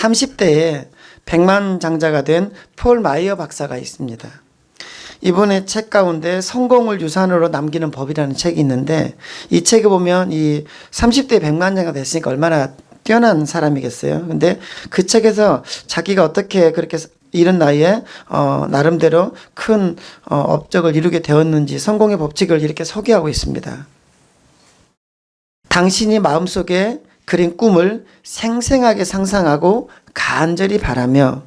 30대에 백만장자가 된 폴 마이어 박사가 있습니다. 이분의 책 가운데 성공을 유산으로 남기는 법이라는 책이 있는데, 이 책에 보면 이 30대 백만장자가 됐으니까 얼마나 뛰어난 사람이겠어요. 근데 그 책에서 자기가 어떻게 그렇게 이른 나이에 나름대로 큰 업적을 이루게 되었는지 성공의 법칙을 이렇게 소개하고 있습니다. 당신이 마음속에 그린 꿈을 생생하게 상상하고 간절히 바라며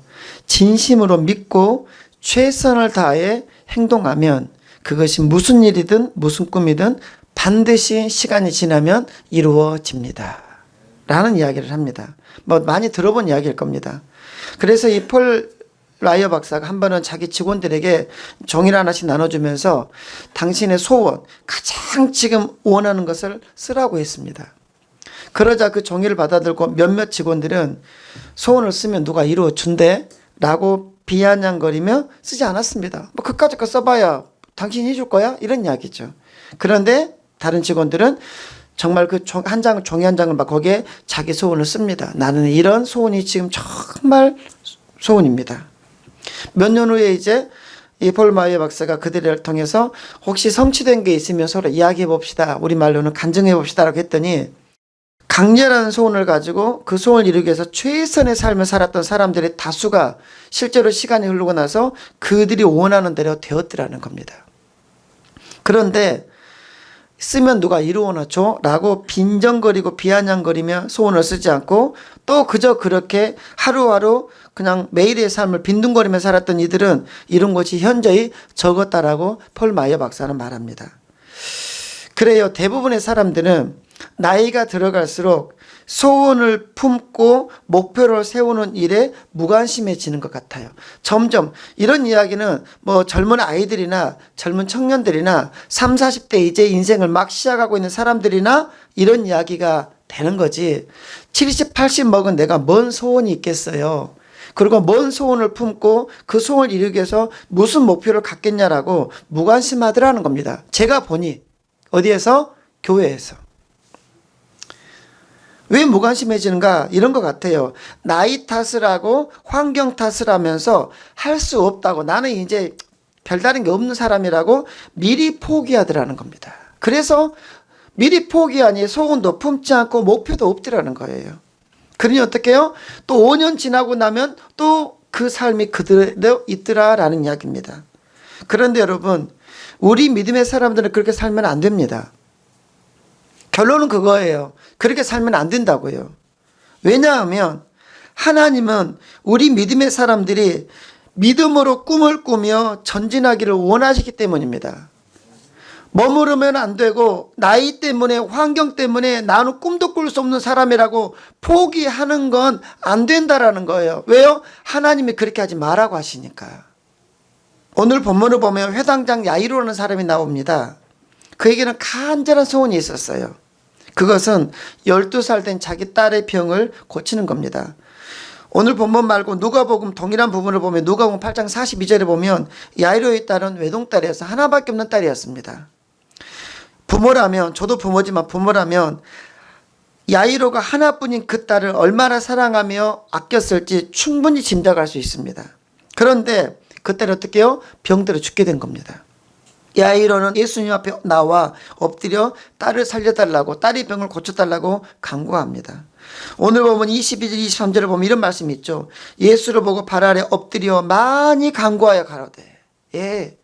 진심으로 믿고 최선을 다해 행동하면 그것이 무슨 일이든 무슨 꿈이든 반드시 시간이 지나면 이루어집니다. 라는 이야기를 합니다. 뭐 많이 들어본 이야기일 겁니다. 그래서 이 폴 라이어 박사가 한 번은 자기 직원들에게 종이를 하나씩 나눠주면서 당신의 소원, 가장 지금 원하는 것을 쓰라고 했습니다. 그러자 그 종이를 받아들고 몇몇 직원들은 소원을 쓰면 누가 이루어준대? 라고 비아냥거리며 쓰지 않았습니다. 뭐 그까짓 거 써봐야 당신이 해줄 거야? 이런 이야기죠. 그런데 다른 직원들은 정말 그 종이 한 장을 막 거기에 자기 소원을 씁니다. 나는 이런 소원이 지금 정말 소원입니다. 몇 년 후에 이제 이 폴 마이어 박사가 그들을 통해서 혹시 성취된 게 있으면 서로 이야기해 봅시다. 우리말로는 간증해 봅시다라고 했더니 강렬한 소원을 가지고 그 소원을 이루기 위해서 최선의 삶을 살았던 사람들의 다수가 실제로 시간이 흐르고 나서 그들이 원하는 대로 되었더라는 겁니다. 그런데 쓰면 누가 이루어나 줘? 라고 빈정거리고 비아냥거리며 소원을 쓰지 않고 또 그저 그렇게 하루하루 그냥 매일의 삶을 빈둥거리며 살았던 이들은 이룬 것이 현저히 적었다라고 폴 마이어 박사는 말합니다. 그래요. 대부분의 사람들은 나이가 들어갈수록 소원을 품고 목표를 세우는 일에 무관심해지는 것 같아요. 점점 이런 이야기는 뭐 젊은 아이들이나 젊은 청년들이나 30, 40대 이제 인생을 막 시작하고 있는 사람들이나 이런 이야기가 되는 거지. 70, 80 먹은 내가 뭔 소원이 있겠어요. 그리고 뭔 소원을 품고 그 소원을 이루기 위해서 무슨 목표를 갖겠냐라고 무관심하더라는 겁니다. 제가 보니 어디에서? 교회에서. 왜 무관심해지는가? 이런 것 같아요. 나이 탓을 하고 환경 탓을 하면서 할 수 없다고, 나는 이제 별다른 게 없는 사람이라고 미리 포기하더라는 겁니다. 그래서 미리 포기하니 소원도 품지 않고 목표도 없더라는 거예요. 그러니 어떻게 해요? 또 5년 지나고 나면 또 그 삶이 그대로 있더라라는 이야기입니다. 그런데 여러분, 우리 믿음의 사람들은 그렇게 살면 안 됩니다. 결론은 그거예요. 그렇게 살면 안 된다고요. 왜냐하면 하나님은 우리 믿음의 사람들이 믿음으로 꿈을 꾸며 전진하기를 원하시기 때문입니다. 머무르면 안 되고 나이 때문에 환경 때문에 나는 꿈도 꿀 수 없는 사람이라고 포기하는 건 안 된다라는 거예요. 왜요? 하나님이 그렇게 하지 말라고 하시니까. 오늘 본문을 보면 회당장 야이로라는 사람이 나옵니다. 그에게는 간절한 소원이 있었어요. 그것은 12살 된 자기 딸의 병을 고치는 겁니다. 오늘 본문 말고 누가복음 동일한 부분을 보면 누가복음 8장 42절에 보면 야이로의 딸은 외동딸이어서 하나밖에 없는 딸이었습니다. 부모라면, 저도 부모지만 부모라면 야이로가 하나뿐인 그 딸을 얼마나 사랑하며 아꼈을지 충분히 짐작할 수 있습니다. 그런데 그 딸이 어떻게 해요? 병들어 죽게 된 겁니다. 야이로는 예수님 앞에 나와 엎드려 딸을 살려달라고, 딸의 병을 고쳐달라고 간구합니다. 오늘 보면 22절 23절을 보면 이런 말씀이 있죠. 예수를 보고 발 아래 엎드려 많이 간구하여 가로되. 예,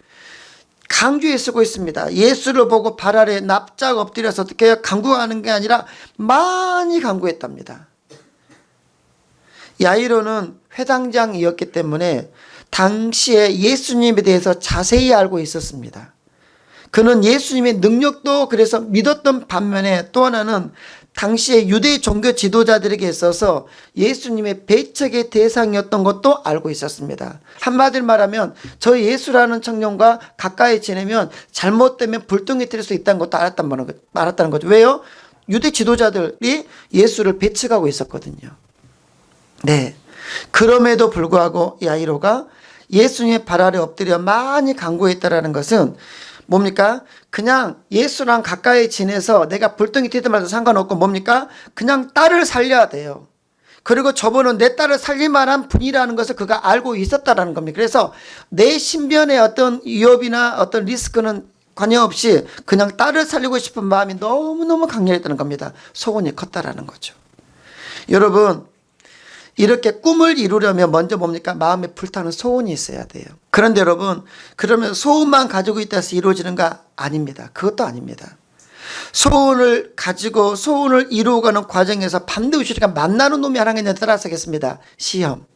강조에 쓰고 있습니다. 예수를 보고 발 아래 납작 엎드려서 어떻게 해요? 간구하는 게 아니라 많이 간구했답니다. 야이로는 회당장이었기 때문에 당시에 예수님에 대해서 자세히 알고 있었습니다. 그는 예수님의 능력도 그래서 믿었던 반면에 또 하나는 당시에 유대 종교 지도자들에게 있어서 예수님의 배척의 대상이었던 것도 알고 있었습니다. 한마디로 말하면 저 예수라는 청년과 가까이 지내면 잘못되면 불똥이 튈 수 있다는 것도 알았다는 거죠. 왜요? 유대 지도자들이 예수를 배척하고 있었거든요. 네. 그럼에도 불구하고 야이로가 예수님의 발 아래 엎드려 많이 간구했다라는 것은 뭡니까? 그냥 예수랑 가까이 지내서 내가 불똥이 튀든 말도 상관없고 뭡니까? 그냥 딸을 살려야 돼요. 그리고 저분은 내 딸을 살릴 만한 분이라는 것을 그가 알고 있었다라는 겁니다. 그래서 내 신변의 어떤 위협이나 어떤 리스크는 관여없이 그냥 딸을 살리고 싶은 마음이 너무너무 강렬했다는 겁니다. 소원이 컸다라는 거죠. 여러분, 이렇게 꿈을 이루려면 먼저 뭡니까? 마음에 불타는 소원이 있어야 돼요. 그런데 여러분, 그러면 소원만 가지고 있다 해서 이루어지는가? 아닙니다. 그것도 아닙니다. 소원을 가지고 소원을 이루어가는 과정에서 반드시 우리가 만나는 놈이 하나가 있는데 따라서겠습니다. 시험.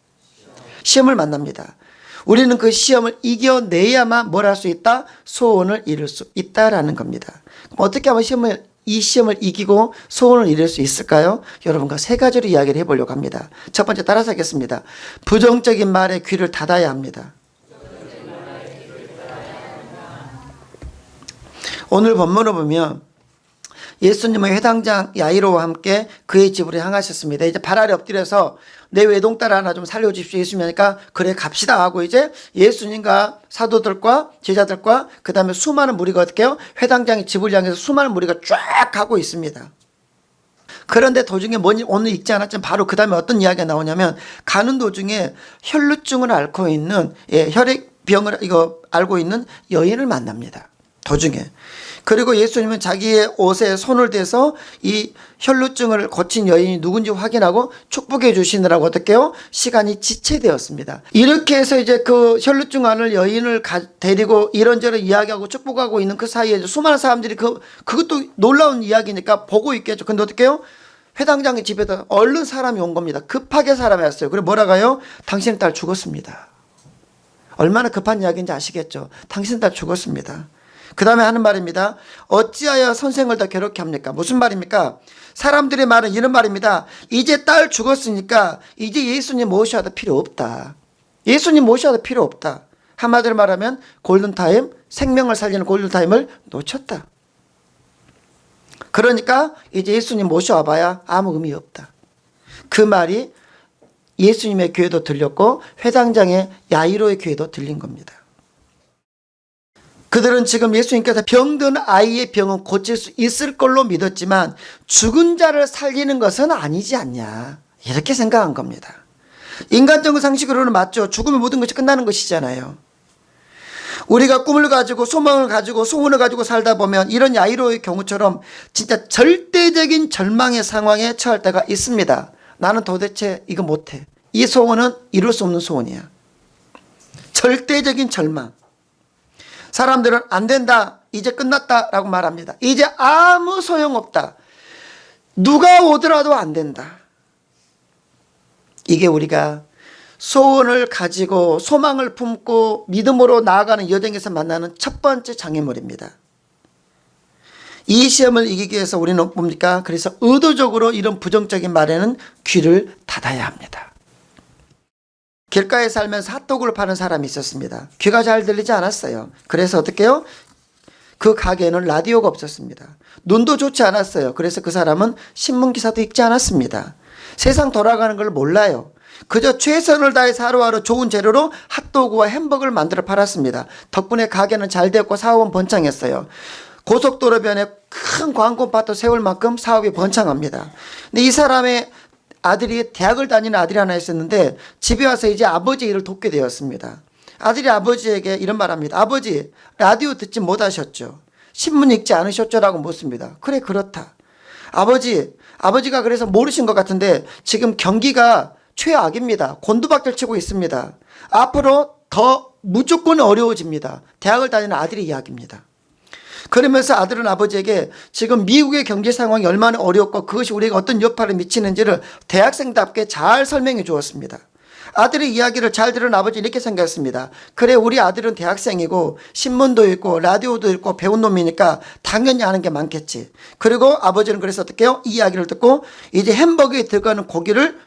시험을 만납니다. 우리는 그 시험을 이겨내야만 뭘 할 수 있다? 소원을 이룰 수 있다라는 겁니다. 그럼 어떻게 하면 이 시험을 이기고 소원을 이룰 수 있을까요? 여러분과 세 가지로 이야기를 해보려고 합니다. 첫 번째 따라서 하겠습니다. 부정적인 말에 귀를 닫아야 합니다. 오늘 본문을 보면 예수님은 회당장 야이로와 함께 그의 집으로 향하셨습니다. 이제 발 아래 엎드려서 내 외동딸 하나 좀 살려주십시오. 예수님이니까 그래 갑시다 하고 이제 예수님과 사도들과 제자들과 그 다음에 수많은 무리가 어떻게 해요? 회당장의 집을 향해서 수많은 무리가 쫙 가고 있습니다. 그런데 도중에 오늘 읽지 않았지만 바로 그 다음에 어떤 이야기가 나오냐면 가는 도중에 혈루증을 앓고 있는 혈액병을 앓고 있는 여인을 만납니다. 도중에. 그리고 예수님은 자기의 옷에 손을 대서 이 혈루증을 거친 여인이 누군지 확인하고 축복해 주시느라고 어떻게 해요? 시간이 지체되었습니다. 이렇게 해서 이제 그 혈루증 앓는 여인을 데리고 이런저런 이야기하고 축복하고 있는 그 사이에 수많은 사람들이 그것도 놀라운 이야기니까 보고 있겠죠. 근데 어떻게 해요? 회당장의 집에다 얼른 사람이 온 겁니다. 급하게 사람이 왔어요. 그리고 뭐라고 해요? 당신의 딸 죽었습니다. 얼마나 급한 이야기인지 아시겠죠? 당신의 딸 죽었습니다. 그 다음에 하는 말입니다. 어찌하여 선생을 더 괴롭게 합니까? 무슨 말입니까? 사람들의 말은 이런 말입니다. 이제 딸 죽었으니까 이제 예수님 모셔도 필요 없다. 예수님 모셔도 필요 없다. 한마디로 말하면 골든타임, 생명을 살리는 골든타임을 놓쳤다. 그러니까 이제 예수님 모셔와봐야 아무 의미 없다. 그 말이 예수님의 귀에도 들렸고 회당장의 야이로의 귀에도 들린 겁니다. 그들은 지금 예수님께서 병든 아이의 병은 고칠 수 있을 걸로 믿었지만 죽은 자를 살리는 것은 아니지 않냐 이렇게 생각한 겁니다. 인간적인 상식으로는 맞죠. 죽으면 모든 것이 끝나는 것이잖아요. 우리가 꿈을 가지고 소망을 가지고 소원을 가지고 살다 보면 이런 야이로의 경우처럼 진짜 절대적인 절망의 상황에 처할 때가 있습니다. 나는 도대체 이거 못해. 이 소원은 이룰 수 없는 소원이야. 절대적인 절망. 사람들은 안 된다. 이제 끝났다 라고 말합니다. 이제 아무 소용없다. 누가 오더라도 안 된다. 이게 우리가 소원을 가지고 소망을 품고 믿음으로 나아가는 여정에서 만나는 첫 번째 장애물입니다. 이 시험을 이기기 위해서 우리는 뭡니까? 그래서 의도적으로 이런 부정적인 말에는 귀를 닫아야 합니다. 길가에 살면서 핫도그를 파는 사람이 있었습니다. 귀가 잘 들리지 않았어요. 그래서 어떻게 해요? 그 가게에는 라디오가 없었습니다. 눈도 좋지 않았어요. 그래서 그 사람은 신문기사도 읽지 않았습니다. 세상 돌아가는 걸 몰라요. 그저 최선을 다해서 하루하루 좋은 재료로 핫도그와 햄버거를 만들어 팔았습니다. 덕분에 가게는 잘 되었고 사업은 번창했어요. 고속도로변에 큰 광고밭을 세울 만큼 사업이 번창합니다. 근데 이 사람의 아들이 대학을 다니는 아들이 하나 있었는데 집에 와서 이제 아버지 일을 돕게 되었습니다. 아들이 아버지에게 이런 말합니다. 아버지, 라디오 듣지 못하셨죠? 신문 읽지 않으셨죠? 라고 묻습니다. 그래, 그렇다. 아버지가 그래서 모르신 것 같은데 지금 경기가 최악입니다. 곤두박질 치고 있습니다. 앞으로 더 무조건 어려워집니다. 대학을 다니는 아들의 이야기입니다. 그러면서 아들은 아버지에게 지금 미국의 경제 상황이 얼마나 어렵고 그것이 우리에게 어떤 여파를 미치는지를 대학생답게 잘 설명해 주었습니다. 아들의 이야기를 잘 들은 아버지는 이렇게 생각했습니다. 그래, 우리 아들은 대학생이고 신문도 읽고 라디오도 읽고 배운 놈이니까 당연히 아는 게 많겠지. 그리고 아버지는 그래서 어떻게 해요? 이 이야기를 듣고 이제 햄버거에 들어가는 고기를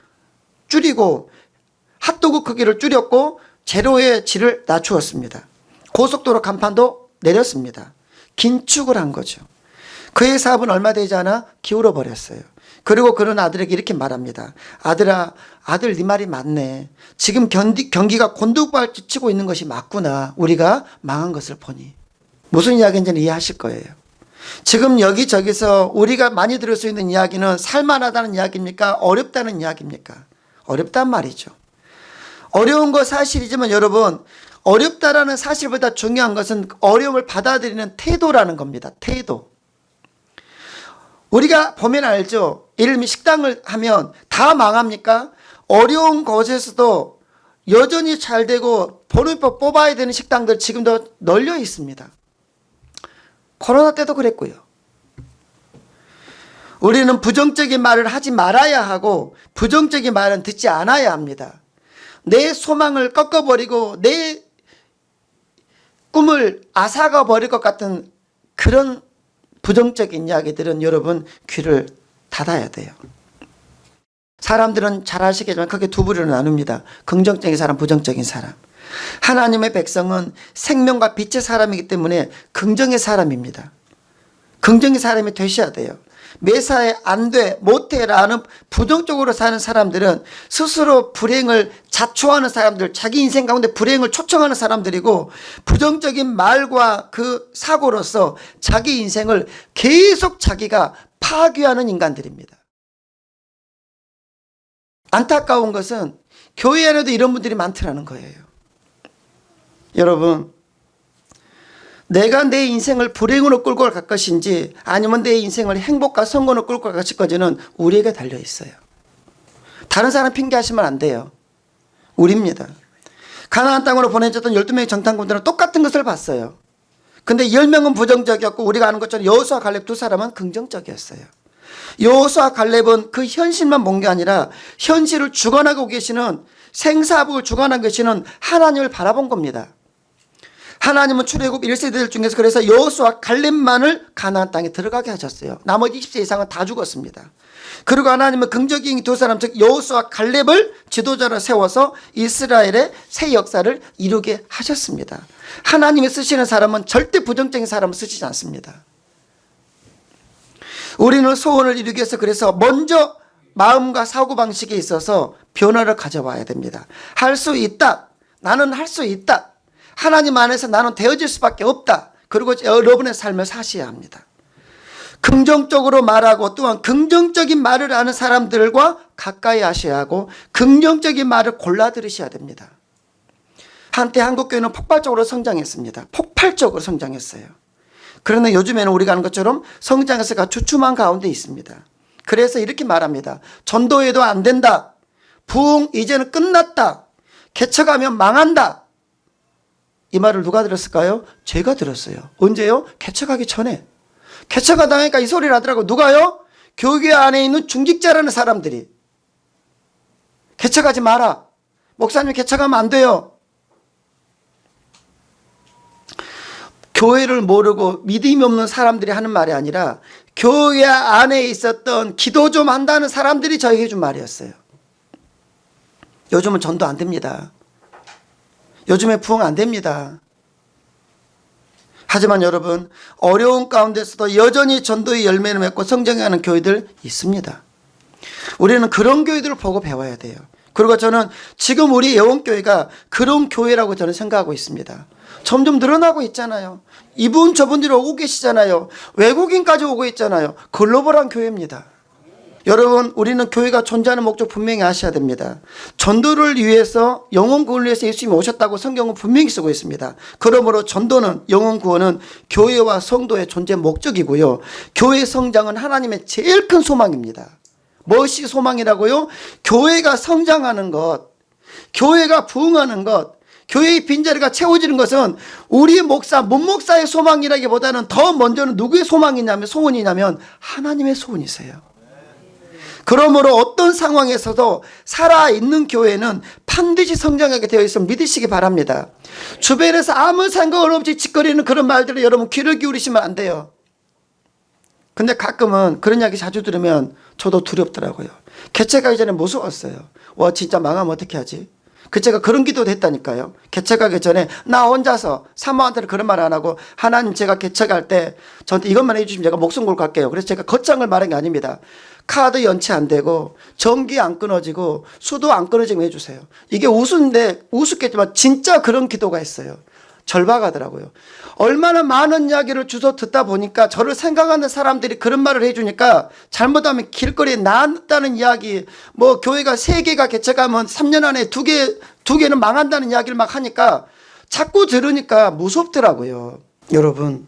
줄이고 핫도그 크기를 줄였고 재료의 질을 낮추었습니다. 고속도로 간판도 내렸습니다. 긴축을 한 거죠. 그의 사업은 얼마 되지 않아 기울어 버렸어요. 그리고 그런 아들에게 이렇게 말합니다. 아들아, 아들 네 말이 맞네. 지금 경기가 곤두박질 치고 있는 것이 맞구나. 우리가 망한 것을 보니. 무슨 이야기인지는 이해하실 거예요. 지금 여기저기서 우리가 많이 들을 수 있는 이야기는 살만하다는 이야기입니까? 어렵다는 이야기입니까? 어렵단 말이죠. 어려운 거 사실이지만 여러분, 어렵다라는 사실보다 중요한 것은 어려움을 받아들이는 태도라는 겁니다. 태도. 우리가 보면 알죠. 예를 들면 식당을 하면 다 망합니까? 어려운 곳에서도 여전히 잘 되고 본인법 뽑아야 되는 식당들 지금도 널려 있습니다. 코로나 때도 그랬고요. 우리는 부정적인 말을 하지 말아야 하고 부정적인 말은 듣지 않아야 합니다. 내 소망을 꺾어버리고 내 꿈을 앗아가 버릴 것 같은 그런 부정적인 이야기들은 여러분 귀를 닫아야 돼요. 사람들은 잘 아시겠지만 크게 두 부류로 나눕니다. 긍정적인 사람, 부정적인 사람. 하나님의 백성은 생명과 빛의 사람이기 때문에 긍정의 사람입니다. 긍정의 사람이 되셔야 돼요. 매사에 안 돼, 못해라는 부정적으로 사는 사람들은 스스로 불행을 자초하는 사람들, 자기 인생 가운데 불행을 초청하는 사람들이고, 부정적인 말과 그 사고로서 자기 인생을 계속 자기가 파괴하는 인간들입니다. 안타까운 것은 교회 안에도 이런 분들이 많더라는 거예요. 여러분, 내가 내 인생을 불행으로 끌고 갈 것인지 아니면 내 인생을 행복과 성공으로 끌고 갈 것인지는 우리에게 달려 있어요. 다른 사람 핑계하시면 안 돼요. 우리입니다. 가나안 땅으로 보내졌던 12명의 정탐꾼들은 똑같은 것을 봤어요. 근데 10명은 부정적이었고 우리가 아는 것처럼 여호수아 갈렙 두 사람은 긍정적이었어요. 여호수아 갈렙은 그 현실만 본 게 아니라 현실을 주관하고 계시는, 생사복을 주관하고 계시는 하나님을 바라본 겁니다. 하나님은 출애굽 1세대들 중에서 그래서 여호수아 갈렙만을 가나안 땅에 들어가게 하셨어요. 나머지 20세 이상은 다 죽었습니다. 그리고 하나님은 긍정적인 두 사람, 즉 여호수아 갈렙을 지도자로 세워서 이스라엘의 새 역사를 이루게 하셨습니다. 하나님이 쓰시는 사람은 절대 부정적인 사람을 쓰시지 않습니다. 우리는 소원을 이루기 위해서 그래서 먼저 마음과 사고방식에 있어서 변화를 가져와야 됩니다. 할 수 있다. 나는 할 수 있다. 하나님 안에서 나는 되어질 수밖에 없다. 그리고 여러분의 삶을 사셔야 합니다. 긍정적으로 말하고 또한 긍정적인 말을 하는 사람들과 가까이 하셔야 하고 긍정적인 말을 골라 들으셔야 됩니다. 한때 한국교회는 폭발적으로 성장했습니다. 폭발적으로 성장했어요. 그러나 요즘에는 우리가 아는 것처럼 성장세가 주춤한 가운데 있습니다. 그래서 이렇게 말합니다. 전도해도 안 된다. 부흥 이제는 끝났다. 개척하면 망한다. 이 말을 누가 들었을까요? 제가 들었어요. 언제요? 개척하기 전에. 개척하다 보니까 이 소리를 하더라고. 누가요? 교회 안에 있는 중직자라는 사람들이. 개척하지 마라. 목사님 개척하면 안 돼요. 교회를 모르고 믿음이 없는 사람들이 하는 말이 아니라 교회 안에 있었던 기도 좀 한다는 사람들이 저에게 해준 말이었어요. 요즘은 전도 안 됩니다. 요즘에 부흥 안 됩니다. 하지만 여러분, 어려운 가운데서도 여전히 전도의 열매를 맺고 성장하는 교회들 있습니다. 우리는 그런 교회들을 보고 배워야 돼요. 그리고 저는 지금 우리 예원교회가 그런 교회라고 저는 생각하고 있습니다. 점점 늘어나고 있잖아요. 이분 저분들이 오고 계시잖아요. 외국인까지 오고 있잖아요. 글로벌한 교회입니다. 여러분, 우리는 교회가 존재하는 목적 분명히 아셔야 됩니다. 전도를 위해서, 영혼 구원을 위해서 예수님이 오셨다고 성경은 분명히 쓰고 있습니다. 그러므로 전도는, 영혼 구원은 교회와 성도의 존재 목적이고요. 교회 성장은 하나님의 제일 큰 소망입니다. 무엇이 소망이라고요? 교회가 성장하는 것, 교회가 부흥하는 것, 교회의 빈자리가 채워지는 것은 우리 목사, 문목사의 소망이라기보다는 더 먼저는 누구의 소망이냐면, 소원이냐면 하나님의 소원이세요. 그러므로 어떤 상황에서도 살아있는 교회는 반드시 성장하게 되어 있음을 믿으시기 바랍니다. 주변에서 아무 상관 없이 짓거리는 그런 말들을 여러분 귀를 기울이시면 안 돼요. 근데 가끔은 그런 이야기 자주 들으면 저도 두렵더라고요. 개척하기 전에 무서웠어요. 와, 진짜 망하면 어떻게 하지? 제가 그런 기도도 했다니까요. 개척하기 전에 나 혼자서 사모한테는 그런 말 안 하고, 하나님 제가 개척할 때 저한테 이것만 해주시면 제가 목숨 걸고 갈게요. 그래서 제가 거창을 말한 게 아닙니다. 카드 연체 안 되고 전기 안 끊어지고 수도 안 끊어지게 해주세요. 이게 우스운데 우습겠지만 진짜 그런 기도가 있어요. 절박하더라고요. 얼마나 많은 이야기를 주워 듣다 보니까 저를 생각하는 사람들이 그런 말을 해주니까 잘못하면 길거리에 나왔다는 이야기, 뭐 교회가 3개가 개척하면 3년 안에 2개는 망한다는 이야기를 막 하니까 자꾸 들으니까 무섭더라고요. 여러분,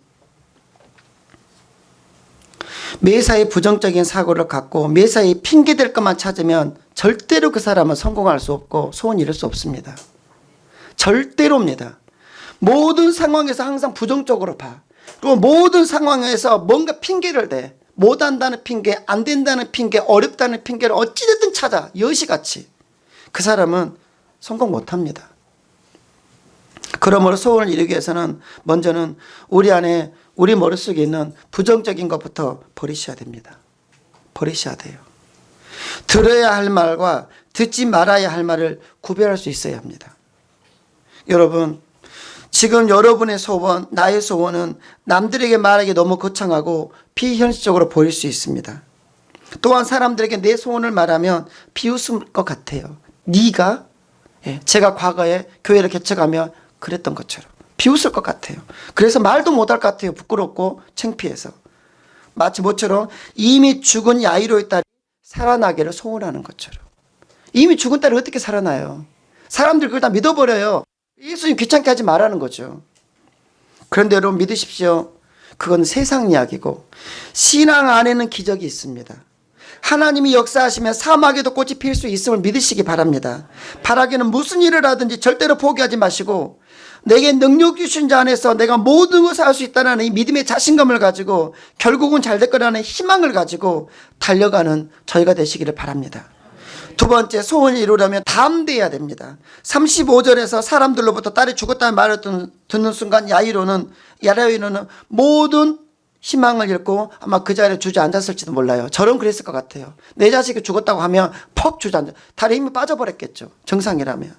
매사에 부정적인 사고를 갖고 매사에 핑계댈 것만 찾으면 절대로 그 사람은 성공할 수 없고 소원 이룰 수 없습니다. 절대로입니다. 모든 상황에서 항상 부정적으로 봐. 그리고 모든 상황에서 뭔가 핑계를 대. 못한다는 핑계, 안 된다는 핑계, 어렵다는 핑계를 어찌됐든 찾아. 여시같이. 그 사람은 성공 못합니다. 그러므로 소원을 이루기 위해서는 먼저는 우리 안에, 우리 머릿속에 있는 부정적인 것부터 버리셔야 됩니다. 버리셔야 돼요. 들어야 할 말과 듣지 말아야 할 말을 구별할 수 있어야 합니다. 여러분, 지금 여러분의 소원, 나의 소원은 남들에게 말하기 너무 거창하고 비현실적으로 보일 수 있습니다. 또한 사람들에게 내 소원을 말하면 비웃을 것 같아요. 네가? 제가 과거에 교회를 개척하며 그랬던 것처럼 비웃을 것 같아요. 그래서 말도 못할 것 같아요. 부끄럽고 창피해서. 마치 모처럼 이미 죽은 야이로의 딸이 살아나기를 소원하는 것처럼. 이미 죽은 딸이 어떻게 살아나요? 사람들 그걸 다 믿어버려요. 예수님 귀찮게 하지 말라는 거죠. 그런데 여러분 믿으십시오. 그건 세상 이야기고 신앙 안에는 기적이 있습니다. 하나님이 역사하시면 사막에도 꽃이 필 수 있음을 믿으시기 바랍니다. 바라기는 무슨 일을 하든지 절대로 포기하지 마시고 내게 능력 주신 자 안에서 내가 모든 것을 할 수 있다는 이 믿음의 자신감을 가지고 결국은 잘 될 거라는 희망을 가지고 달려가는 저희가 되시기를 바랍니다. 두 번째, 소원을 이루려면 담대해야 됩니다. 35절에서 사람들로부터 딸이 죽었다는 말을 듣는 순간 야이로는 모든 희망을 잃고 아마 그 자리에 주저앉았을지도 몰라요. 저는 그랬을 것 같아요. 내 자식이 죽었다고 하면 퍽 주저앉아. 다리 힘이 빠져버렸겠죠. 정상이라면.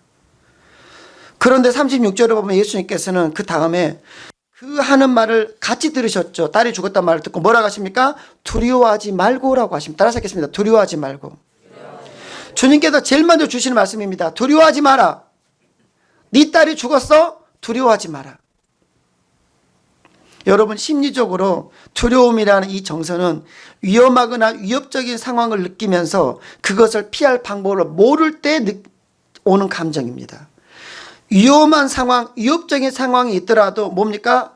그런데 36절을 보면 예수님께서는 그 다음에 그 하는 말을 같이 들으셨죠. 딸이 죽었다는 말을 듣고 뭐라고 하십니까? 두려워하지 말고라고 하십니다. 따라서 하겠습니다. 두려워하지 말고. 주님께서 제일 먼저 주시는 말씀입니다. 두려워하지 마라. 네 딸이 죽었어? 두려워하지 마라. 여러분, 심리적으로 두려움이라는 이 정서는 위험하거나 위협적인 상황을 느끼면서 그것을 피할 방법을 모를 때 오는 감정입니다. 위험한 상황, 위협적인 상황이 있더라도 뭡니까?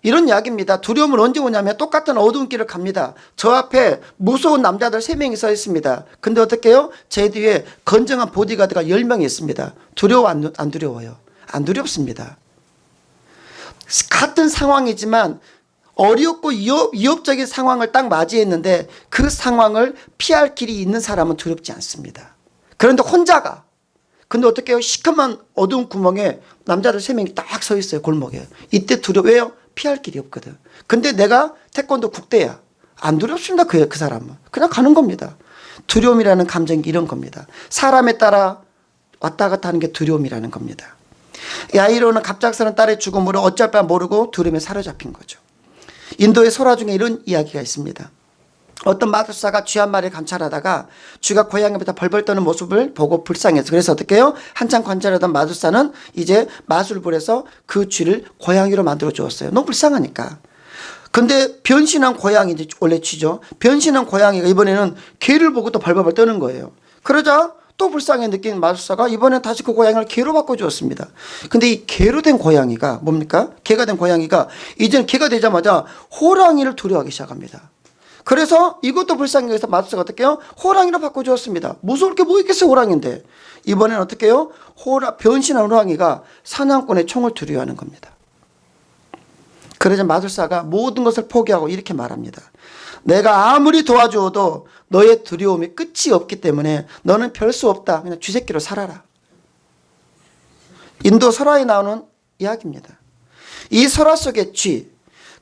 이런 이야기입니다. 두려움은 언제 오냐면 똑같은 어두운 길을 갑니다. 저 앞에 무서운 남자들 3명이 서 있습니다. 근데 어떻게 해요? 제 뒤에 건정한 보디가드가 10명이 있습니다. 두려워 안 두려워요? 안 두렵습니다. 같은 상황이지만 어렵고 위협적인 상황을 딱 맞이했는데 그 상황을 피할 길이 있는 사람은 두렵지 않습니다. 그런데 혼자가. 근데 어떻게 해요? 시커먼 어두운 구멍에 남자들 3명이 딱 서 있어요. 골목에. 이때 왜요? 피할 길이 없거든. 근데 내가 태권도 국대야. 안 두렵습니다. 그 사람은. 그냥 가는 겁니다. 두려움이라는 감정이 이런 겁니다. 사람에 따라 왔다 갔다 하는 게 두려움이라는 겁니다. 야이로는 갑작스런 딸의 죽음으로 어쩔 바 모르고 두려움에 사로잡힌 거죠. 인도의 설화 중에 이런 이야기가 있습니다. 어떤 마술사가 쥐 한 마리를 관찰하다가 쥐가 고양이보다 벌벌 떠는 모습을 보고 불쌍해서 그래서 어떻게 해요? 한참 관찰하던 마술사는 이제 마술을 부려서 그 쥐를 고양이로 만들어 주었어요. 너무 불쌍하니까. 근데 변신한 고양이, 이제 원래 쥐죠. 변신한 고양이가 이번에는 개를 보고 또 벌벌 떠는 거예요. 그러자 또 불쌍해 느낀 마술사가 이번엔 다시 그 고양이를 개로 바꿔주었습니다. 근데 이 개로 된 고양이가 뭡니까? 개가 된 고양이가 이제는 개가 되자마자 호랑이를 두려워하기 시작합니다. 그래서 이것도 불쌍히 해서 마술사가 어떻게 해요? 호랑이로 바꿔주었습니다. 무서울 게 뭐 있겠어요, 호랑이인데. 이번에는 어떻게 해요? 변신한 호랑이가 사냥꾼의 총을 두려워하는 겁니다. 그러자 마술사가 모든 것을 포기하고 이렇게 말합니다. 내가 아무리 도와주어도 너의 두려움이 끝이 없기 때문에 너는 별 수 없다. 그냥 쥐새끼로 살아라. 인도 설화에 나오는 이야기입니다. 이 설화 속의 쥐,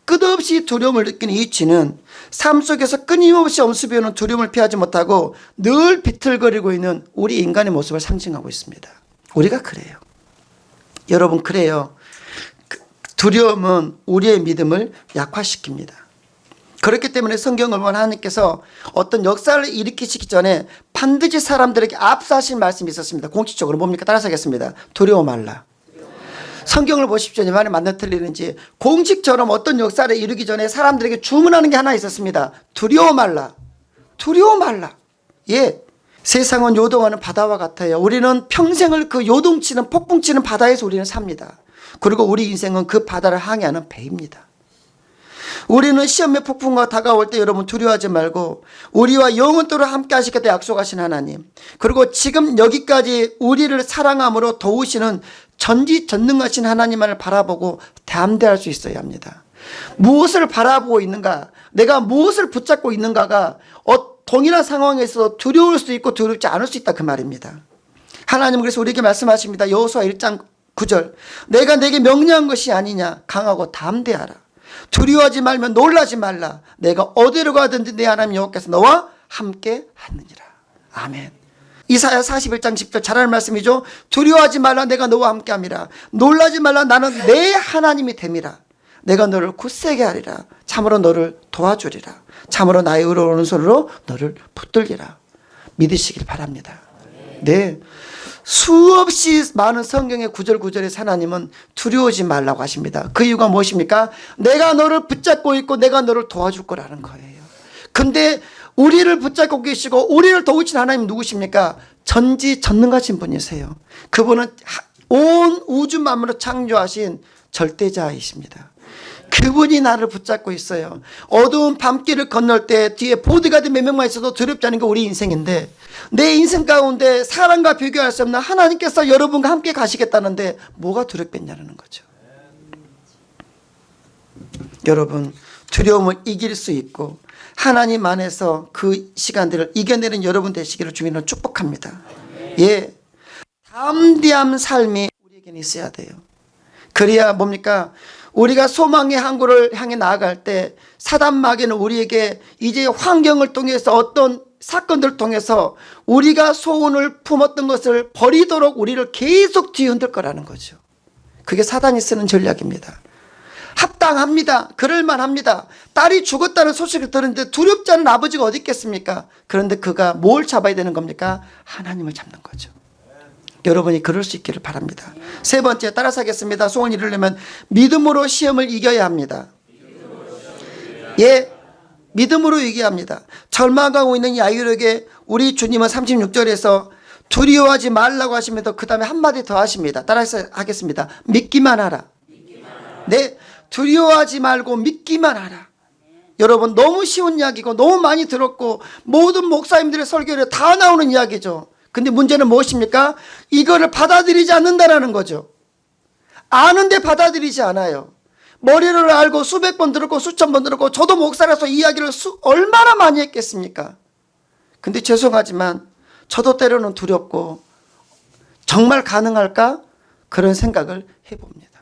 끝없이 두려움을 느끼는 이 쥐는 삶 속에서 끊임없이 엄습해오는 두려움을 피하지 못하고 늘 비틀거리고 있는 우리 인간의 모습을 상징하고 있습니다. 우리가 그래요. 여러분, 그래요. 두려움은 우리의 믿음을 약화시킵니다. 그렇기 때문에 성경을 보면 하나님께서 어떤 역사를 일으키시기 전에 반드시 사람들에게 압사하신 말씀이 있었습니다. 공식적으로 뭡니까? 따라서 하겠습니다. 두려워 말라. 성경을 보십시오. 내 말이 맞나 틀리는지. 공식처럼 어떤 역사를 이루기 전에 사람들에게 주문하는 게 하나 있었습니다. 두려워 말라. 두려워 말라. 예. 세상은 요동하는 바다와 같아요. 우리는 평생을 그 요동치는 폭풍치는 바다에서 우리는 삽니다. 그리고 우리 인생은 그 바다를 항해하는 배입니다. 우리는 시험의 폭풍과 다가올 때 여러분 두려워하지 말고 우리와 영원토록 함께 하시겠다 약속하신 하나님, 그리고 지금 여기까지 우리를 사랑함으로 도우시는 전지전능하신 하나님만을 바라보고 담대할 수 있어야 합니다. 무엇을 바라보고 있는가, 내가 무엇을 붙잡고 있는가가 동일한 상황에서 두려울 수 있고 두렵지 않을 수 있다 그 말입니다. 하나님은 그래서 우리에게 말씀하십니다. 여호수아 1장 9절, 내가 내게 명령한 것이 아니냐, 강하고 담대하라. 두려워하지 말며 놀라지 말라. 내가 어디로 가든지 내 하나님 여호와께서 너와 함께 하느니라. 아멘. 이사야 41장 10절 잘하는 말씀이죠. 두려워하지 말라. 내가 너와 함께 함이라. 놀라지 말라. 나는 내 하나님이 됨이라. 내가 너를 굳세게 하리라. 참으로 너를 도와주리라. 참으로 나의 의로운 손으로 너를 붙들리라. 믿으시길 바랍니다. 네. 수없이 많은 성경의 구절구절에서 하나님은 두려워하지 말라고 하십니다. 그 이유가 무엇입니까? 내가 너를 붙잡고 있고 내가 너를 도와줄 거라는 거예요. 근데 우리를 붙잡고 계시고 우리를 도우신 하나님 누구십니까? 전지전능하신 분이세요. 그분은 온 우주 만물을 창조하신 절대자이십니다. 그분이 나를 붙잡고 있어요. 어두운 밤길을 건널 때 뒤에 보디가드 몇 명만 있어도 두렵지 않은 게 우리 인생인데, 내 인생 가운데 사람과 비교할 수 없는 하나님께서 여러분과 함께 가시겠다는데 뭐가 두렵겠냐는 거죠. 여러분, 두려움을 이길 수 있고 하나님 안에서 그 시간들을 이겨내는 여러분 되시기를 주님으로 축복합니다. 예, 담대한 삶이 우리에게는 있어야 돼요. 그래야 뭡니까? 우리가 소망의 항구를 향해 나아갈 때 사단 마귀는 우리에게 이제 환경을 통해서 어떤 사건들을 통해서 우리가 소원을 품었던 것을 버리도록 우리를 계속 뒤흔들 거라는 거죠. 그게 사단이 쓰는 전략입니다. 합당합니다. 그럴만합니다. 딸이 죽었다는 소식을 들었는데 두렵지 않은 아버지가 어디 있겠습니까? 그런데 그가 뭘 잡아야 되는 겁니까? 하나님을 잡는 거죠. 여러분이 그럴 수 있기를 바랍니다. 세 번째, 따라서 하겠습니다. 소원을 이루려면 믿음으로 시험을 이겨야 합니다. 예, 믿음으로 이겨야 합니다. 절망하고 있는 야이로에게 우리 주님은 36절에서 두려워하지 말라고 하시면서 그 다음에 한마디 더 하십니다. 따라서 하겠습니다. 믿기만 하라. 네, 두려워하지 말고 믿기만 하라. 여러분, 너무 쉬운 이야기고 너무 많이 들었고 모든 목사님들의 설교에 다 나오는 이야기죠. 근데 문제는 무엇입니까? 이거를 받아들이지 않는다라는 거죠. 아는데 받아들이지 않아요. 머리를 알고 수백 번 들었고 수천 번 들었고 저도 목사라서 이야기를 얼마나 많이 했겠습니까? 근데 죄송하지만 저도 때로는 두렵고 정말 가능할까? 그런 생각을 해봅니다.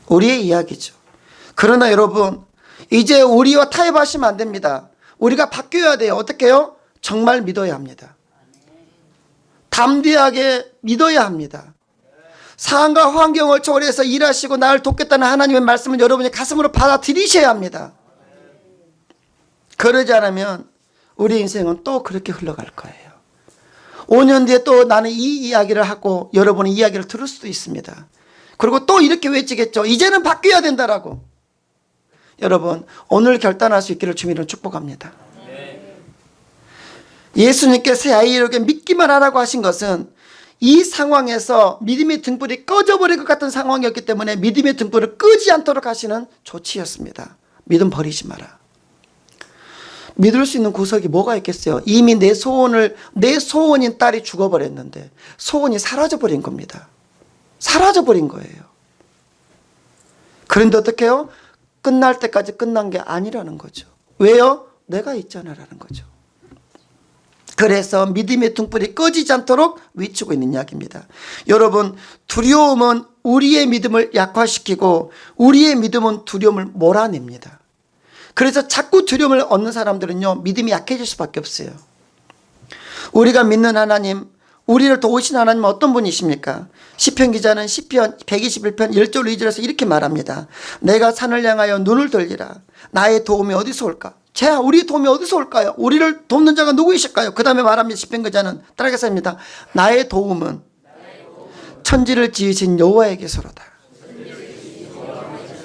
우리의 이야기죠. 그러나 여러분, 이제 우리와 타협하시면 안 됩니다. 우리가 바뀌어야 돼요. 어떻게 해요? 정말 믿어야 합니다. 담대하게 믿어야 합니다. 상황과 환경을 초월해서 일하시고 나를 돕겠다는 하나님의 말씀을 여러분이 가슴으로 받아들이셔야 합니다. 그러지 않으면 우리 인생은 또 그렇게 흘러갈 거예요. 5년 뒤에 또 나는 이 이야기를 하고 여러분의 이야기를 들을 수도 있습니다. 그리고 또 이렇게 외치겠죠. 이제는 바뀌어야 된다라고. 여러분, 오늘 결단할 수 있기를 주님으로 축복합니다. 예수님께서 야이로에게 믿기만 하라고 하신 것은 이 상황에서 믿음의 등불이 꺼져버릴 것 같은 상황이었기 때문에 믿음의 등불을 끄지 않도록 하시는 조치였습니다. 믿음 버리지 마라. 믿을 수 있는 구석이 뭐가 있겠어요? 이미 내 소원인 딸이 죽어버렸는데 소원이 사라져버린 겁니다. 사라져버린 거예요. 그런데 어떻게 해요? 끝날 때까지 끝난 게 아니라는 거죠. 왜요? 내가 있잖아라는 거죠. 그래서 믿음의 등불이 꺼지지 않도록 외치고 있는 이야기입니다. 여러분, 두려움은 우리의 믿음을 약화시키고 우리의 믿음은 두려움을 몰아냅니다. 그래서 자꾸 두려움을 얻는 사람들은요, 믿음이 약해질 수밖에 없어요. 우리가 믿는 하나님, 우리를 도우신 하나님은 어떤 분이십니까? 시편 기자는 시편 121편 1절 2절에서 이렇게 말합니다. 내가 산을 향하여 눈을 들리라. 나의 도움이 어디서 올까? 우리 도움이 어디서 올까요? 우리를 돕는 자가 누구이실까요? 그 다음에 말합니다. 시편 기자는 따라하겠습니다. 나의 도움은 천지를 지으신 여호와에게서로다.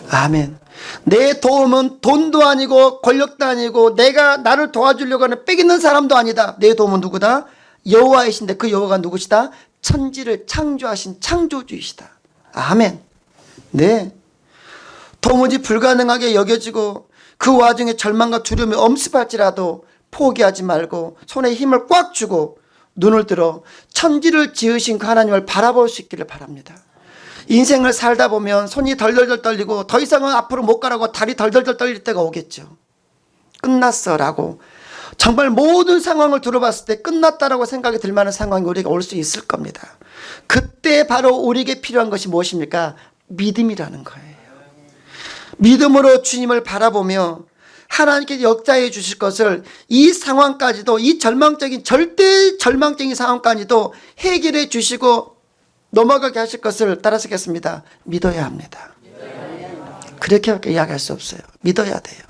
아멘. 내 도움은 돈도 아니고 권력도 아니고 내가 나를 도와주려고 하는 빼기는 사람도 아니다. 내 도움은 누구다? 여호와이신데 그 여호와가 누구시다? 천지를 창조하신 창조주이시다. 아멘. 네. 도무지 불가능하게 여겨지고 그 와중에 절망과 두려움이 엄습할지라도 포기하지 말고 손에 힘을 꽉 쥐고 눈을 들어 천지를 지으신 그 하나님을 바라볼 수 있기를 바랍니다. 인생을 살다 보면 손이 덜덜덜 떨리고 더 이상은 앞으로 못 가라고 다리 덜덜덜 떨릴 때가 오겠죠. 끝났어 라고 정말 모든 상황을 들어봤을 때 끝났다라고 생각이 들 만한 상황이 우리에게 올 수 있을 겁니다. 그때 바로 우리에게 필요한 것이 무엇입니까? 믿음이라는 거예요. 믿음으로 주님을 바라보며 하나님께서 역사해 주실 것을 이 상황까지도 이 절망적인 절대 절망적인 상황까지도 해결해 주시고 넘어가게 하실 것을 따라서겠습니다. 믿어야 합니다. 그렇게 이야기할 수 없어요. 믿어야 돼요.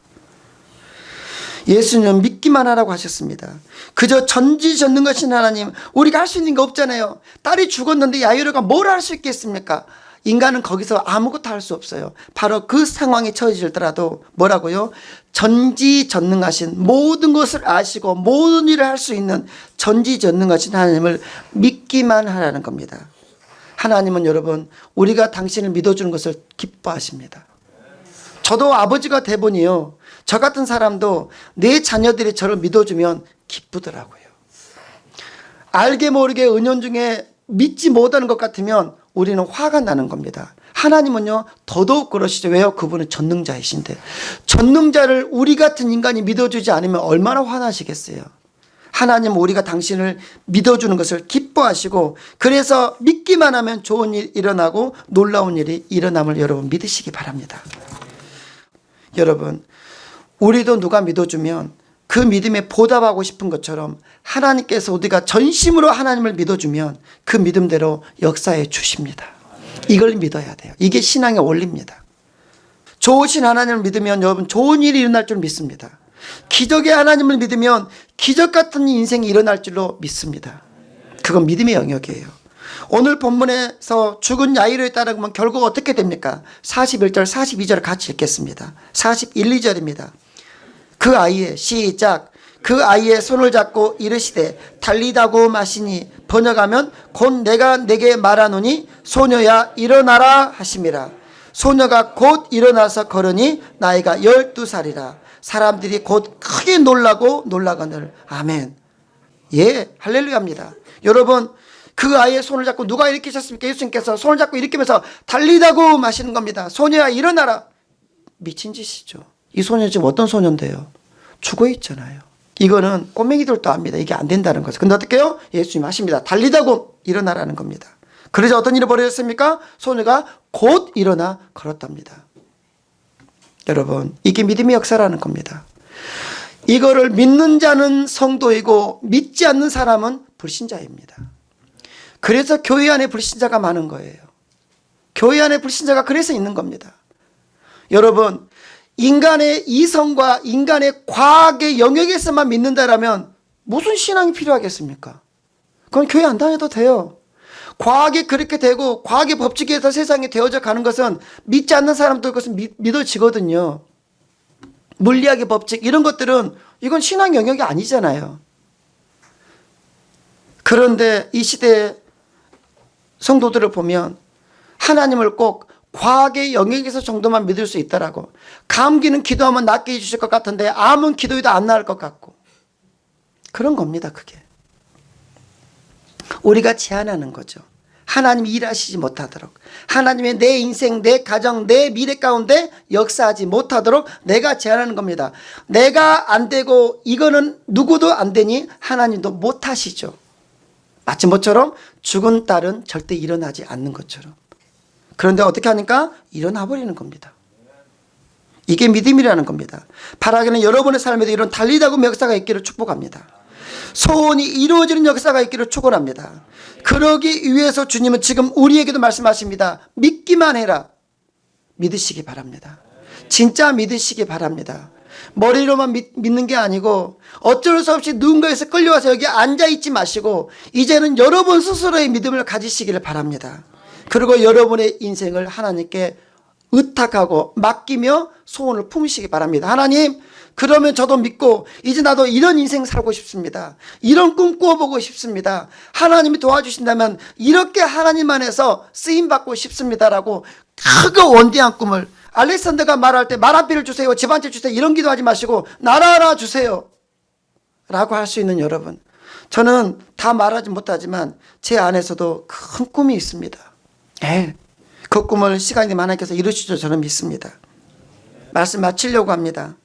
예수님은 믿기만 하라고 하셨습니다. 그저 전지전능하신 하나님, 우리가 할 수 있는 게 없잖아요. 딸이 죽었는데 야이로가 뭘 할 수 있겠습니까? 인간은 거기서 아무것도 할 수 없어요. 바로 그 상황에 처해질더라도 뭐라고요? 전지전능하신 모든 것을 아시고 모든 일을 할 수 있는 전지전능하신 하나님을 믿기만 하라는 겁니다. 하나님은 여러분 우리가 당신을 믿어주는 것을 기뻐하십니다. 저도 아버지가 대본이요. 저 같은 사람도 내 자녀들이 저를 믿어주면 기쁘더라고요. 알게 모르게 은연중에 믿지 못하는 것 같으면 우리는 화가 나는 겁니다. 하나님은요 더더욱 그러시죠. 왜요? 그분은 전능자이신데 전능자를 우리 같은 인간이 믿어주지 않으면 얼마나 화나시겠어요. 하나님은 우리가 당신을 믿어주는 것을 기뻐하시고 그래서 믿기만 하면 좋은 일이 일어나고 놀라운 일이 일어남을 여러분 믿으시기 바랍니다. 여러분 우리도 누가 믿어주면 그 믿음에 보답하고 싶은 것처럼 하나님께서 우리가 전심으로 하나님을 믿어주면 그 믿음대로 역사해 주십니다. 이걸 믿어야 돼요. 이게 신앙의 원리입니다. 좋으신 하나님을 믿으면 여러분 좋은 일이 일어날 줄 믿습니다. 기적의 하나님을 믿으면 기적 같은 인생이 일어날 줄로 믿습니다. 그건 믿음의 영역이에요. 오늘 본문에서 죽은 야이로에 따르면 결국 어떻게 됩니까? 41절 42절을 같이 읽겠습니다. 41, 2절입니다. 그 아이의 시작 그 아이의 손을 잡고 이르시되 달리다고 마시니 번역하면 곧 내가 내게 말하노니 소녀야 일어나라 하심이라. 소녀가 곧 일어나서 걸으니 나이가 12살이라. 사람들이 곧 크게 놀라고 놀라거늘. 아멘. 예, 할렐루야입니다. 여러분 그 아이의 손을 잡고 누가 일으키셨습니까? 예수님께서 손을 잡고 일으키면서 달리다고 마시는 겁니다. 소녀야 일어나라. 미친 짓이죠. 이 소녀 지금 어떤 소녀인데요? 죽어 있잖아요. 이거는 꼬맹이들도 압니다. 이게 안 된다는 거죠. 근데 어떻게 해요? 예수님 하십니다. 달리다고 일어나라는 겁니다. 그래서 어떤 일이 벌어졌습니까? 소녀가 곧 일어나 걸었답니다. 여러분 이게 믿음의 역사라는 겁니다. 이거를 믿는 자는 성도이고 믿지 않는 사람은 불신자입니다. 그래서 교회 안에 불신자가 많은 거예요. 교회 안에 불신자가 그래서 있는 겁니다. 여러분 인간의 이성과 인간의 과학의 영역에서만 믿는다라면 무슨 신앙이 필요하겠습니까? 그건 교회 안 다녀도 돼요. 과학이 그렇게 되고 과학의 법칙에서 세상이 되어져 가는 것은 믿지 않는 사람들 것은 믿어지거든요. 물리학의 법칙 이런 것들은 이건 신앙 영역이 아니잖아요. 그런데 이 시대의 성도들을 보면 하나님을 꼭 과학의 영역에서 정도만 믿을 수 있다라고. 감기는 기도하면 낫게 해주실 것 같은데 암은 기도해도 안 나을 것 같고 그런 겁니다. 그게 우리가 제안하는 거죠. 하나님이 일하시지 못하도록 하나님의 내 인생 내 가정 내 미래 가운데 역사하지 못하도록 내가 제안하는 겁니다. 내가 안 되고 이거는 누구도 안 되니 하나님도 못하시죠. 마치 뭐처럼 죽은 딸은 절대 일어나지 않는 것처럼. 그런데 어떻게 하니까 일어나 버리는 겁니다. 이게 믿음이라는 겁니다. 바라기는 여러분의 삶에도 이런 달리다고 역사가 있기를 축복합니다. 소원이 이루어지는 역사가 있기를 축원합니다. 그러기 위해서 주님은 지금 우리에게도 말씀하십니다. 믿기만 해라. 믿으시기 바랍니다. 진짜 믿으시기 바랍니다. 머리로만 믿는 게 아니고 어쩔 수 없이 누군가에서 끌려와서 여기 앉아있지 마시고 이제는 여러분 스스로의 믿음을 가지시기를 바랍니다. 그리고 여러분의 인생을 하나님께 의탁하고 맡기며 소원을 품으시기 바랍니다. 하나님, 그러면 저도 믿고 이제 나도 이런 인생 살고 싶습니다. 이런 꿈 꾸어보고 싶습니다. 하나님이 도와주신다면 이렇게 하나님 안에서 쓰임받고 싶습니다라고 크고 원대한 꿈을, 알렉산더가 말할 때 말 한 피를 주세요, 집 한 채 주세요, 이런 기도하지 마시고 나라 하나 주세요 라고 할 수 있는 여러분, 저는 다 말하지 못하지만 제 안에서도 큰 꿈이 있습니다. 네, 그 꿈을 시간이 하나님께서 이루시죠. 저는 믿습니다. 말씀 마치려고 합니다.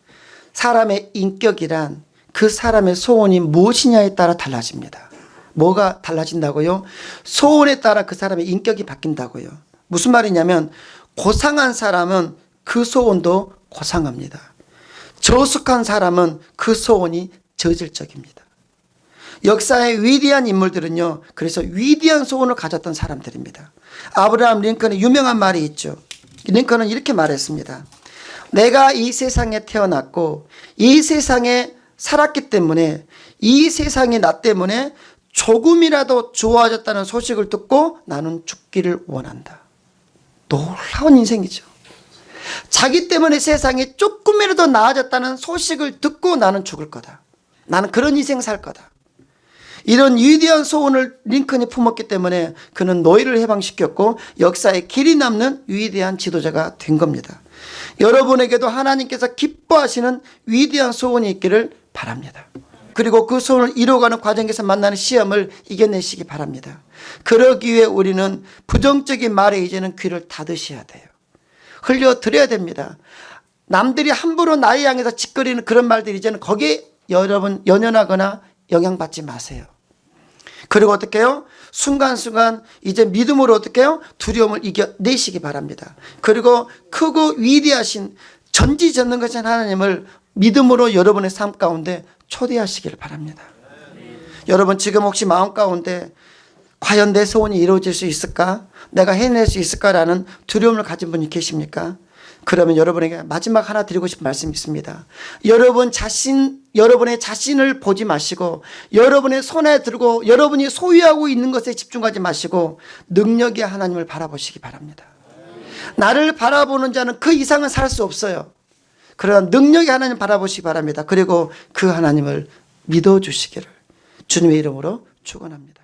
사람의 인격이란 그 사람의 소원이 무엇이냐에 따라 달라집니다. 뭐가 달라진다고요? 소원에 따라 그 사람의 인격이 바뀐다고요. 무슨 말이냐면 고상한 사람은 그 소원도 고상합니다. 저속한 사람은 그 소원이 저질적입니다. 역사의 위대한 인물들은요, 그래서 위대한 소원을 가졌던 사람들입니다. 아브라함 링컨의 유명한 말이 있죠. 링컨은 이렇게 말했습니다. 내가 이 세상에 태어났고 이 세상에 살았기 때문에 이 세상이 나 때문에 조금이라도 좋아졌다는 소식을 듣고 나는 죽기를 원한다. 놀라운 인생이죠. 자기 때문에 세상이 조금이라도 나아졌다는 소식을 듣고 나는 죽을 거다. 나는 그런 인생 살 거다. 이런 위대한 소원을 링컨이 품었기 때문에 그는 노예를 해방시켰고 역사에 길이 남는 위대한 지도자가 된 겁니다. 여러분에게도 하나님께서 기뻐하시는 위대한 소원이 있기를 바랍니다. 그리고 그 소원을 이루어가는 과정에서 만나는 시험을 이겨내시기 바랍니다. 그러기 위해 우리는 부정적인 말에 이제는 귀를 닫으셔야 돼요. 흘려드려야 됩니다. 남들이 함부로 나에 향해서 짓거리는 그런 말들이 이제는 거기에 여러분 연연하거나 영향받지 마세요. 그리고 어떻게 해요? 순간순간 이제 믿음으로 어떻게 해요? 두려움을 이겨내시기 바랍니다. 그리고 크고 위대하신 전지전능하신 하나님을 믿음으로 여러분의 삶 가운데 초대하시기를 바랍니다. 여러분 지금 혹시 마음 가운데 과연 내 소원이 이루어질 수 있을까? 내가 해낼 수 있을까라는 두려움을 가진 분이 계십니까? 그러면 여러분에게 마지막 하나 드리고 싶은 말씀이 있습니다. 여러분의 자신을 보지 마시고 여러분의 손에 들고 여러분이 소유하고 있는 것에 집중하지 마시고 능력의 하나님을 바라보시기 바랍니다. 나를 바라보는 자는 그 이상은 살 수 없어요. 그러나 능력의 하나님 바라보시기 바랍니다. 그리고 그 하나님을 믿어주시기를 주님의 이름으로 축원합니다.